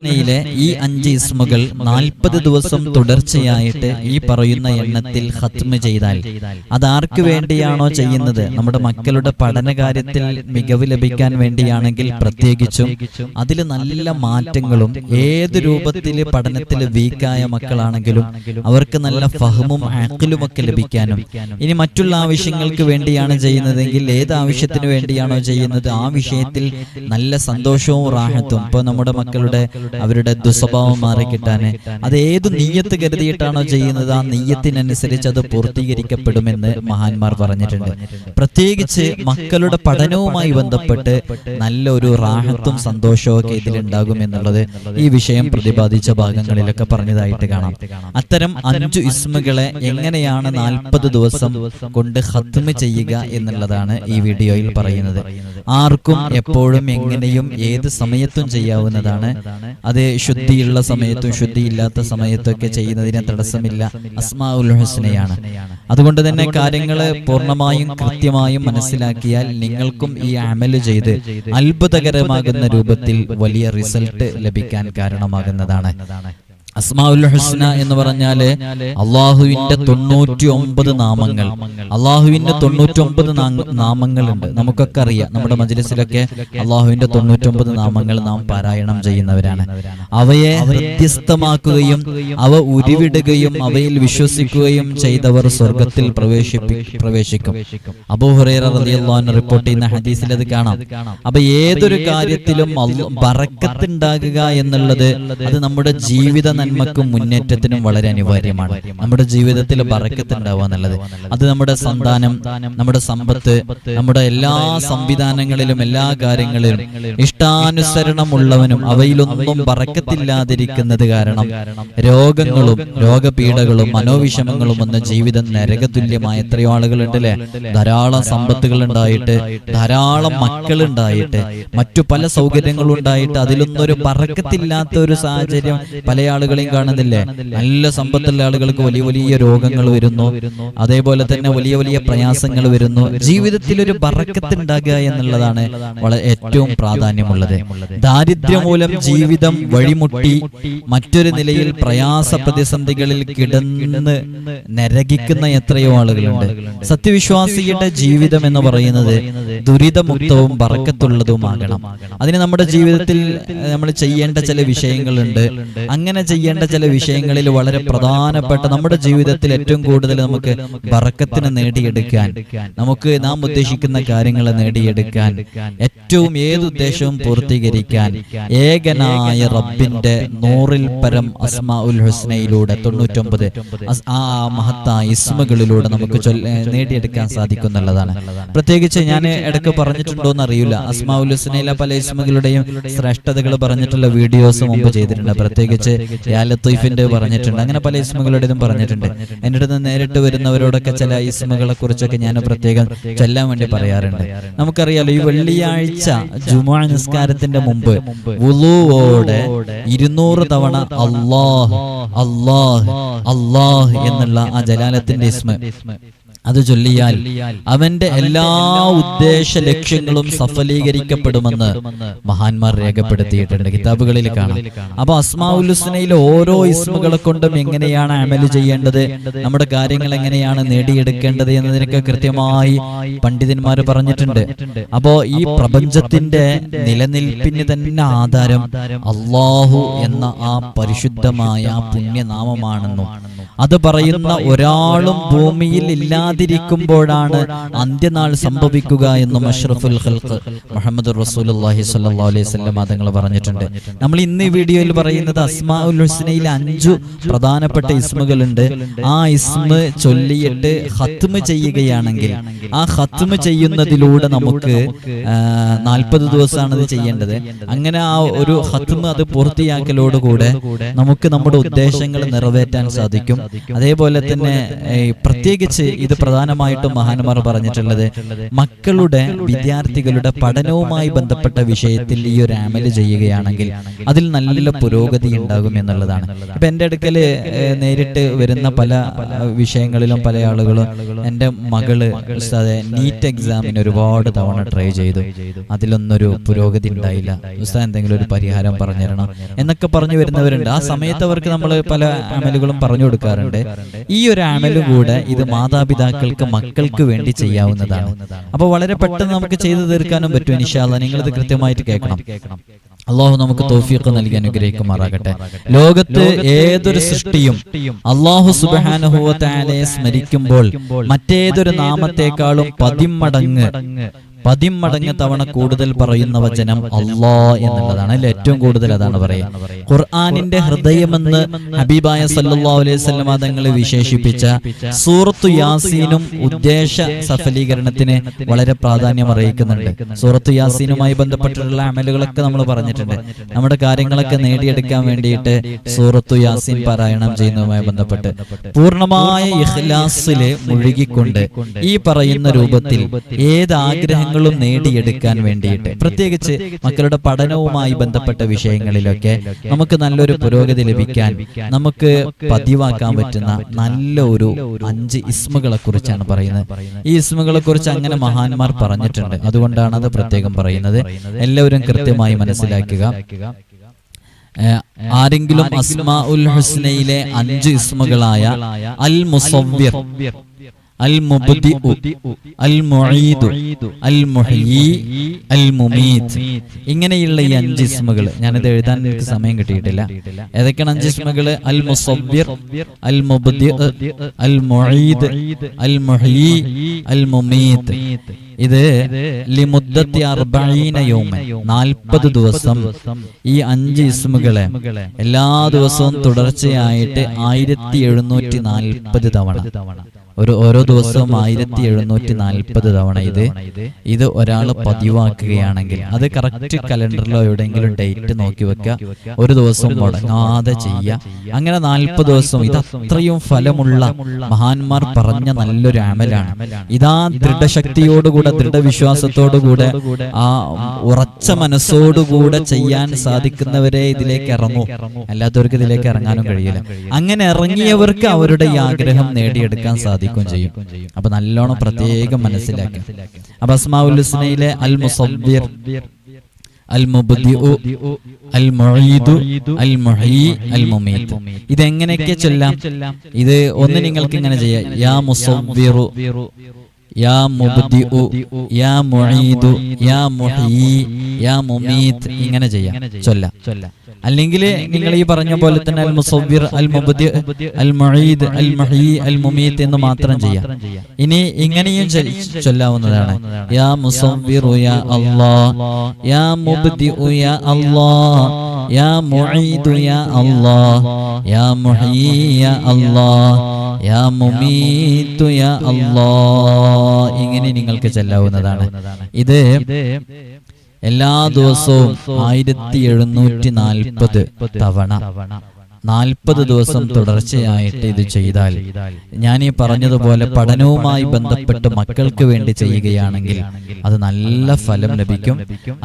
യിലെ ഈ 5 ഇസ്മുകൾ 40 ദിവസം തുടർച്ചയായിട്ട് ഈ പറയുന്ന എണ്ണത്തിൽ ഖത്മ് ചെയ്താൽ അതാർക്ക് വേണ്ടിയാണോ ചെയ്യുന്നത്, നമ്മുടെ മക്കളുടെ പഠനകാര്യത്തിൽ മികവ് ലഭിക്കാൻ വേണ്ടിയാണെങ്കിൽ പ്രത്യേകിച്ചും അതിൽ നല്ല മാറ്റങ്ങളും, ഏത് രൂപത്തിൽ പഠനത്തിൽ വീക്കായ മക്കളാണെങ്കിലും അവർക്ക് നല്ല ഫഹ്മും അഖ്ലുമൊക്കെ ലഭിക്കാനും, ഇനി മറ്റുള്ള ആവശ്യങ്ങൾക്ക് വേണ്ടിയാണ് ചെയ്യുന്നതെങ്കിൽ ഏത് ആവശ്യത്തിന് വേണ്ടിയാണോ ചെയ്യുന്നത് ആ വിഷയത്തിൽ നല്ല സന്തോഷവും റാഹത്തും, ഇപ്പൊ നമ്മുടെ മക്കളുടെ അവരുടെ ദുസ്വഭാവം മാറിക്കിട്ടാന് അത് ഏത് നീയത്ത് കരുതിയിട്ടാണോ ചെയ്യുന്നത് ആ നീയത്തിനനുസരിച്ച് അത് പൂർത്തീകരിക്കപ്പെടുമെന്ന് മഹാന്മാർ പറഞ്ഞിട്ടുണ്ട്. പ്രത്യേകിച്ച് മക്കളുടെ പഠനവുമായി ബന്ധപ്പെട്ട് നല്ലൊരു റാഹത്തും സന്തോഷവും ഒക്കെ ഇതിലുണ്ടാകും എന്നുള്ളത് ഈ വിഷയം പ്രതിപാദിച്ച ഭാഗങ്ങളിലൊക്കെ പറഞ്ഞതായിട്ട് കാണാം. അത്തരം 5 ഇസ്മുകളെ എങ്ങനെയാണ് 40 ദിവസം കൊണ്ട് ഖത്മ് ചെയ്യുക എന്നുള്ളതാണ് ഈ വീഡിയോയിൽ പറയുന്നത്. ആർക്കും എപ്പോഴും എങ്ങനെയും ഏത് സമയത്തും ചെയ്യാവുന്നതാണ്. അത് ശുദ്ധിയുള്ള സമയത്തും ശുദ്ധിയില്ലാത്ത സമയത്തൊക്കെ ചെയ്യുന്നതിന് തടസ്സമില്ല. അസ്മാഉൽ ഹുസ്നയാണ്. അതുകൊണ്ട് തന്നെ കാര്യങ്ങൾ പൂർണ്ണമായും കൃത്യമായും മനസ്സിലാക്കിയാൽ നിങ്ങൾക്കും ഈ അമല് ചെയ്ത് അത്ഭുതകരമാകുന്ന രൂപത്തിൽ വലിയ റിസൾട്ട് ലഭിക്കാൻ കാരണമാകുന്നതാണ്. അസ്മാഉൽ ഹുസ്ന എന്ന് പറഞ്ഞാല് അള്ളാഹുവിന്റെ 99 നാമങ്ങൾ. അള്ളാഹുവിന്റെ 99 നാമങ്ങളുണ്ട്. നമുക്കൊക്കെ അറിയാം, നമ്മുടെ മജ്‌ലിസിലൊക്കെ അള്ളാഹുവിന്റെ 99 നാമങ്ങൾ നാം പാരായണം ചെയ്യുന്നവരാണ്. അവയെ ഹൃദ്യസ്ഥമാക്കുകയും അവ ഉരുവിടുകയും അവയിൽ വിശ്വസിക്കുകയും ചെയ്തവർ സ്വർഗത്തിൽ പ്രവേശിക്കും. അബൂ ഹുറൈറ റളിയല്ലാഹു അൻഹു റിപ്പോർട്ട് ചെയ്യുന്ന ഹദീസിൽ അത് കാണാം. അപ്പൊ ഏതൊരു കാര്യത്തിലും ബറക്കത്ത് ഉണ്ടാകുക എന്നുള്ളത് അത് നമ്മുടെ ജീവിത നന്മക്കും മുന്നേറ്റത്തിനും വളരെ അനിവാര്യമാണ്. നമ്മുടെ ജീവിതത്തിൽ ബറക്കത്ത് ഉണ്ടാവുക എന്നുള്ളത് അത് നമ്മുടെ സന്താനം, നമ്മുടെ സമ്പത്ത്, നമ്മുടെ എല്ലാ സംവിധാനങ്ങളിലും എല്ലാ കാര്യങ്ങളിലും ഇഷ്ടാനുസരണമുള്ളവനും അവയിലൊന്നും ബറക്കത്തില്ലാതിരിക്കുന്നത് കാരണം രോഗങ്ങളും രോഗപീഠകളും മനോവിഷമങ്ങളും വന്ന ജീവിതം നരകതുല്യമായ എത്രയോ ആളുകളുണ്ട് അല്ലെ. ധാരാളം സമ്പത്തുകൾ ഉണ്ടായിട്ട്, ധാരാളം മക്കളുണ്ടായിട്ട്, മറ്റു പല സൗകര്യങ്ങളും ഉണ്ടായിട്ട് അതിലൊന്നും ഒരു ബറക്കത്തില്ലാത്ത ഒരു സാഹചര്യം പല ആളുകളെയും കാണുന്നില്ലേ. നല്ല സമ്പത്തുള്ള ആളുകൾക്ക് വലിയ വലിയ രോഗങ്ങൾ വരുന്നു, അതേപോലെ തന്നെ വലിയ വലിയ പ്രയാസങ്ങൾ വരുന്നു. ജീവിതത്തിൽ ഒരു ബറക്കത്ത് ഉണ്ടാകുക എന്നുള്ളതാണ് വളരെ ഏറ്റവും പ്രാധാന്യമുള്ളത്. ദാരിദ്ര്യം മൂലം ജീവിതം വഴിമുട്ടി മറ്റൊരു നിലയിൽ പ്രയാസ പ്രതിസന്ധികളിൽ കിടന്ന് നരകിക്കുന്ന എത്രയോ ആളുകളുണ്ട്. സത്യവിശ്വാസിയുടെ ജീവിതം എന്ന് പറയുന്നത് ദുരിതമുക്തവും ബറക്കത്തുള്ളതുമാകണം. അതിന് നമ്മുടെ ജീവിതത്തിൽ നമ്മൾ ചെയ്യേണ്ട ചില വിഷയങ്ങളുണ്ട്. അങ്ങനെ ചെയ്യേണ്ട ചില വിഷയങ്ങളിൽ വളരെ പ്രധാനപ്പെട്ട, നമ്മുടെ ജീവിതത്തിൽ ഏറ്റവും കൂടുതൽ നമുക്ക് ബറക്കത്തിനെ നേടിയെടുക്കാൻ, നമുക്ക് നാം ഉദ്ദേശിക്കുന്ന കാര്യങ്ങൾ നേടിയെടുക്കാൻ, ഏറ്റവും ഏത് ഉദ്ദേശവും പൂർത്തീകരിക്കാൻ ഏകനായ റബ്ബിന്റെ 100-ൽ പരം അസ്മാഉൽ ഹുസ്നയിലൂടെ 99 ആ മഹത്തായ ഇസ്മുകളിലൂടെ നമുക്ക് നേടിയെടുക്കാൻ സാധിക്കുന്നുള്ളതാണ്. പ്രത്യേകിച്ച് ഞാൻ ഇടയ്ക്ക് പറഞ്ഞിട്ടുണ്ടോന്ന് അറിയില്ല, അസ്മാഉൽ ഹുസ്നയിലെ പല ഇസ്മുകളുടെയും ശ്രേഷ്ഠതകൾ പറഞ്ഞിട്ടുള്ള വീഡിയോസ് മുമ്പ് ചെയ്തിട്ടുണ്ട്. പ്രത്യേകിച്ച് യാ ലത്തീഫിന്റെ പറഞ്ഞിട്ടുണ്ട്, അങ്ങനെ പല ഇസ്മുകളുടേതും പറഞ്ഞിട്ടുണ്ട്. എൻ്റെ അടുത്ത് നേരിട്ട് വരുന്നവരോടൊക്കെ ചില ഇസ്മുകളെ കുറിച്ചൊക്കെ ഞാൻ പ്രത്യേകം ചൊല്ലാൻ വേണ്ടി പറയാറുണ്ട്. നമുക്കറിയാലോ, ഈ വെള്ളിയാഴ്ച ജുമുഅ നിസ്കാരത്തിന്റെ മുമ്പ് വുളൂവോടെ 200 തവണ അല്ലാഹ് അല്ലാഹ് അല്ലാഹ് എന്നുള്ള ആ ജലാലത്തിന്റെ ഇസ്മ അത് ചൊല്ലിയാൽ അവന്റെ എല്ലാ ഉദ്ദേശ ലക്ഷ്യങ്ങളും സഫലീകരിക്കപ്പെടുമെന്ന് മഹാന്മാർ രേഖപ്പെടുത്തിയിട്ടുണ്ട്, കിതാബുകളിൽ കാണാം. അപ്പൊ അസ്മാഉൽ ഹുസ്നയിലെ ഓരോ ഇസ്മുകളെ കൊണ്ടും എങ്ങനെയാണ് അമല് ചെയ്യേണ്ടത്, നമ്മുടെ കാര്യങ്ങൾ എങ്ങനെയാണ് നേടിയെടുക്കേണ്ടത് എന്നതിനൊക്കെ കൃത്യമായി പണ്ഡിതന്മാർ പറഞ്ഞിട്ടുണ്ട്. അപ്പോ ഈ പ്രപഞ്ചത്തിന്റെ നിലനിൽപ്പിന് തന്നെ ആധാരം അല്ലാഹു എന്ന ആ പരിശുദ്ധമായ പുണ്യനാമമാണെന്നും അത് പറയുന്ന ഒരാളും ഭൂമിയിൽ ഇല്ലാതിരിക്കുമ്പോഴാണ് അന്ത്യനാൾ സംഭവിക്കുക എന്നും അഷ്റഫുൽ ഖൽഖ് മുഹമ്മദ് റസൂലുള്ളാഹി സ്വല്ലല്ലാഹു അലൈഹി വസല്ലം തങ്ങൾ പറഞ്ഞിട്ടുണ്ട്. നമ്മൾ ഇന്ന് ഈ വീഡിയോയിൽ പറയുന്നത് അസ്മാഉൽ ഹുസ്നയിൽ 5 പ്രധാനപ്പെട്ട ഇസ്മുകളുണ്ട്. ആ ഇസ്മ ചൊല്ലിയിട്ട് ഖത്മ് ചെയ്യുകയാണെങ്കിൽ ആ ഖത്മ് ചെയ്യുന്നതിലൂടെ നമുക്ക് 40 ദിവസമാണ് ഇത് ചെയ്യേണ്ടത്. അങ്ങനെ ആ ഒരു ഖത്മ് അത് പൂർത്തിയാക്കലോടുകൂടെ നമുക്ക് നമ്മുടെ ഉദ്ദേശങ്ങൾ നിറവേറ്റാൻ സാധിക്കും. അതേപോലെ തന്നെ പ്രത്യേകിച്ച് ഇത് പ്രധാനമായിട്ടും മഹാന്മാർ പറഞ്ഞിട്ടുള്ളത് മക്കളുടെ വിദ്യാർത്ഥികളുടെ പഠനവുമായി ബന്ധപ്പെട്ട വിഷയത്തിൽ ഈ ഒരു അമല് ചെയ്യുകയാണെങ്കിൽ അതിൽ നല്ല പുരോഗതി ഉണ്ടാകും എന്നുള്ളതാണ്. ഇപ്പൊ എൻ്റെ അടുക്കൽ നേരിട്ട് വരുന്ന പല വിഷയങ്ങളിലും പല ആളുകളും എൻ്റെ മകള് നീറ്റ് എക്സാമിന് ഒരുപാട് തവണ ട്രൈ ചെയ്തു, അതിലൊന്നൊരു പുരോഗതി ഉണ്ടായില്ല, ഉസ്താദ് എന്തെങ്കിലും ഒരു പരിഹാരം പറഞ്ഞുതരണം എന്നൊക്കെ പറഞ്ഞു വരുന്നവരുണ്ട്. ആ സമയത്ത് അവർക്ക് നമ്മൾ പല അമലുകളും പറഞ്ഞു കൊടുക്കാറുണ്ട്. ഈ ഒരു അമലും കൂടെ ഇത് മാതാപിതാക്കൾക്ക് മക്കൾക്ക് വേണ്ടി ചെയ്യാവുന്നതാണ്. അപ്പൊ വളരെ പെട്ടെന്ന് നമുക്ക് ചെയ്തു തീർക്കാനും പറ്റും. ഇൻഷാ അല്ലാഹ് നിങ്ങളിത് കൃത്യമായിട്ട് കേൾക്കണം. അള്ളാഹു നമുക്ക് തൗഫീഖ് നൽകി അനുഗ്രഹിക്കുമാറാകട്ടെ. ലോകത്ത് ഏതൊരു സൃഷ്ടിയും അള്ളാഹു സുബ്ഹാനഹു വ തആലയെ സ്മരിക്കുമ്പോൾ മറ്റേതൊരു നാമത്തെക്കാളും 10 മടങ്ങ് തവണ കൂടുതൽ പറയുന്ന വചനം അല്ലാ എന്നുള്ളതാണ്. അതിൽ ഏറ്റവും കൂടുതൽ അതാണ് പറയുക. ഖുർആനിന്റെ ഹൃദയമെന്ന് ഹബീബായ സല്ലല്ലാഹു അലൈഹി വസല്ലം തങ്ങൾ വിശേഷിപ്പിച്ച സൂറത്തു യാസീനും ഉദ്ദേശ സഫലീകരണത്തിന് വളരെ പ്രാധാന്യം അറിയിക്കുന്നുണ്ട്. സൂറത്തു യാസീനുമായി ബന്ധപ്പെട്ടിട്ടുള്ള അമലുകളൊക്കെ നമ്മൾ പറഞ്ഞിട്ടുണ്ട്. നമ്മുടെ കാര്യങ്ങളൊക്കെ നേടിയെടുക്കാൻ വേണ്ടിയിട്ട് സൂറത്തു യാസീൻ പാരായണം ചെയ്യുന്നതുമായി ബന്ധപ്പെട്ട് പൂർണ്ണമായ ഇഖ്ലാസില് മുഴുകിക്കൊണ്ട് ഈ പറയുന്ന രൂപത്തിൽ ഏത് ആഗ്രഹങ്ങളും നേടിയെടുക്കാൻ വേണ്ടിയിട്ട്, പ്രത്യേകിച്ച് മക്കളുടെ പഠനവുമായി ബന്ധപ്പെട്ട വിഷയങ്ങളിലൊക്കെ നമുക്ക് നല്ലൊരു പുരോഗതി ലഭിക്കാൻ നമുക്ക് പതിവാക്കാൻ പറ്റുന്ന നല്ല ഒരു 5 ഇസ്മുകളെ കുറിച്ചാണ് പറയുന്നത്. ഈ ഇസ്മുകളെ കുറിച്ച് അങ്ങനെ മഹാന്മാർ പറഞ്ഞിട്ടുണ്ട്. അതുകൊണ്ടാണ് അത് പ്രത്യേകം പറയുന്നത്. എല്ലാവരും കൃത്യമായി മനസ്സിലാക്കുക. ആരെങ്കിലും അസ്മാഉൽ ഹുസ്നയിലെ 5 ഇസ്മുകളായ അൽ മുസവ്വിർ, അൽ മുബ്ദിഉ, അൽ മുഈദു, അൽ മുഹ്യി, അൽ മുമീത്, ഇങ്ങനെയുള്ള ഈ 5 ഇസ്മുകൾ ഞാനിത് എഴുതാൻ എനിക്ക് സമയം കിട്ടിയിട്ടില്ല. ഏതൊക്കെയാണ് 5 ഇസ്മുകൾ? അൽ മുസവ്വിർ, അൽ മുബ്ദിഉ, അൽ മുഈദ്, അൽ മുഹ്യി, അൽ മുമീത്. ഇത് ലിമുദ്ദത്തി 40 യൗമൻ, 40 ദിവസം ഈ 5 ഇസ്മുകളെ എല്ലാ ദിവസവും തുടർച്ചയായിട്ട് 1740 തവണ, ഓരോ ദിവസവും 1740 തവണ ഇത് ഒരാൾ പതിവാക്കുകയാണെങ്കിൽ, അത് കറക്റ്റ് കലണ്ടറിലോ എവിടെയെങ്കിലും ഡേറ്റ് നോക്കി വെക്കുക, ഒരു ദിവസം മുടങ്ങാതെ ചെയ്യുക. അങ്ങനെ 40 ദിവസം. ഇത് അത്രയും ഫലമുള്ള മഹാന്മാർ പറഞ്ഞ നല്ലൊരു അമലാണ്. ഇതാ ദൃഢശക്തിയോടുകൂടെ, ദൃഢവിശ്വാസത്തോടുകൂടെ, ആ ഉറച്ച മനസ്സോടുകൂടെ ചെയ്യാൻ സാധിക്കുന്നവരെ ഇതിലേക്ക് ഇറങ്ങൂ. അല്ലാത്തവർക്ക് ഇതിലേക്ക് ഇറങ്ങാനും കഴിയില്ല. അങ്ങനെ ഇറങ്ങിയവർക്ക് അവരുടെ ഈ ആഗ്രഹം നേടിയെടുക്കാൻ സാധിക്കും ചെയ്യും. അപ്പൊ നല്ലോണം പ്രത്യേകം മനസ്സിലാക്കുക. അപ്പൊ അസ്മാഉൽ ഹുസ്നയിലെ അൽ മുസവ്വിർ, അൽ മുബ്ദിഉ, അൽ മുഈദു, അൽ മുഹ്യി, അൽ മുമീത്, ഇതെങ്ങനെയൊക്കെ ചൊല്ലാം? ഇത് ഒന്ന് നിങ്ങൾക്ക് ഇങ്ങനെ ചെയ്യാം. യാ മുസവ്വിറു, യാ മുബ്ദിഉ, യാ മുഈദു, യാ മുഹ്യി, യാ മുമീത്, ഇങ്ങനെ ചെയ്യാം, ചൊല്ലാം. അല്ലെങ്കിൽ നിങ്ങൾ ഈ പറഞ്ഞ പോലെ തന്നെ അൽ മുസവ്വിർ, അൽ മുബ്ദിഉ, അൽ മുഈദ്, അൽ മുഹ്യി, അൽ മുമീത് എന്ന് മാത്രം ചെയ്യാം. ഇനി ഇങ്ങനെയും ചൊല്ലാവുന്നതാണ്. യാ മുസവ്വിറു യാ അല്ലാഹ്, യാ മുബ്ദിഉ യാ അല്ലാഹ്, യാ മുഈദു യാ അല്ലാഹ്, യാ മുഹ്യി യാ അല്ലാഹ്, യാ മുമീതു യാ അല്ലാഹ്. ഇങ്ങനെ നിങ്ങൾക്ക് ചൊല്ലാവുന്നതാണ്. ഇത് എല്ലാ ദിവസവും 1740 തവണ 40 ദിവസം തുടർച്ചയായിട്ട് ഇത് ചെയ്താൽ, ഞാൻ ഈ പറഞ്ഞതുപോലെ പഠനവുമായി ബന്ധപ്പെട്ട് മക്കൾക്ക് വേണ്ടി ചെയ്യുകയാണെങ്കിൽ അത് നല്ല ഫലം ലഭിക്കും.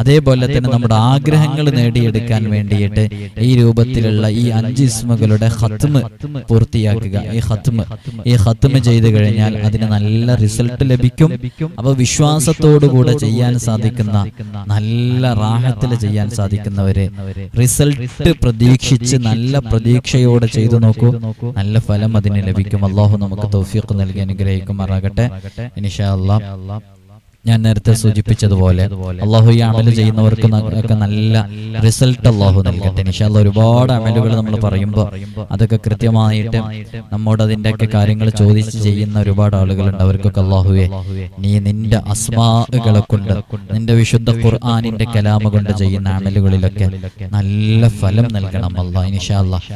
അതേപോലെ തന്നെ നമ്മുടെ ആഗ്രഹങ്ങൾ നേടിയെടുക്കാൻ വേണ്ടിയിട്ട് ഈ രൂപത്തിലുള്ള ഈ 5 ഇസ്മുകളുടെ ഖത്മ് പൂർത്തിയാക്കുക. ഈ ഖത്മ് ചെയ്തു കഴിഞ്ഞാൽ അതിന് നല്ല റിസൾട്ട് ലഭിക്കും. അപ്പൊ വിശ്വാസത്തോടുകൂടെ ചെയ്യാൻ സാധിക്കുന്ന, നല്ല റാഹത്തിൽ ചെയ്യാൻ സാധിക്കുന്നവര് റിസൾട്ട് പ്രതീക്ഷിച്ച് നല്ല പ്രതീക്ഷയോടെ ചെയ്തു നോക്കൂ. നല്ല ഫലം അതിന് ലഭിക്കും. അല്ലാഹു നമുക്ക് തൗഫീഖ് നൽകി അനുഗ്രഹിക്കുമാറാകട്ടെ. ഇൻഷാ അല്ലാഹ് ഞാൻ നേരത്തെ സൂചിപ്പിച്ചതുപോലെ അല്ലാഹു ഈ അമല് ചെയ്യുന്നവർക്ക് ഒക്കെ നല്ല റിസൾട്ട് അല്ലാഹു നൽകട്ടെ. ഇൻഷാ അല്ലാഹ് ഒരുപാട് അമലുകൾ നമ്മൾ പറയുമ്പോൾ അതൊക്കെ കൃത്യമായിട്ട് നമ്മോട് അതിൻ്റെയൊക്കെ കാര്യങ്ങൾ ചോദിച്ച് ചെയ്യുന്ന ഒരുപാട് ആളുകളുണ്ട്. അവർക്കൊക്കെ അല്ലാഹുവേ, നീ നിന്റെ അസ്മാഅുകളെ കൊണ്ട്, നിന്റെ വിശുദ്ധ ഖുർആനിന്റെ കലാമ കൊണ്ട് ചെയ്യുന്ന അമലുകളിലൊക്കെ നല്ല ഫലം നൽകണം അല്ലാഹ്. ഇൻഷാ അല്ലാഹ്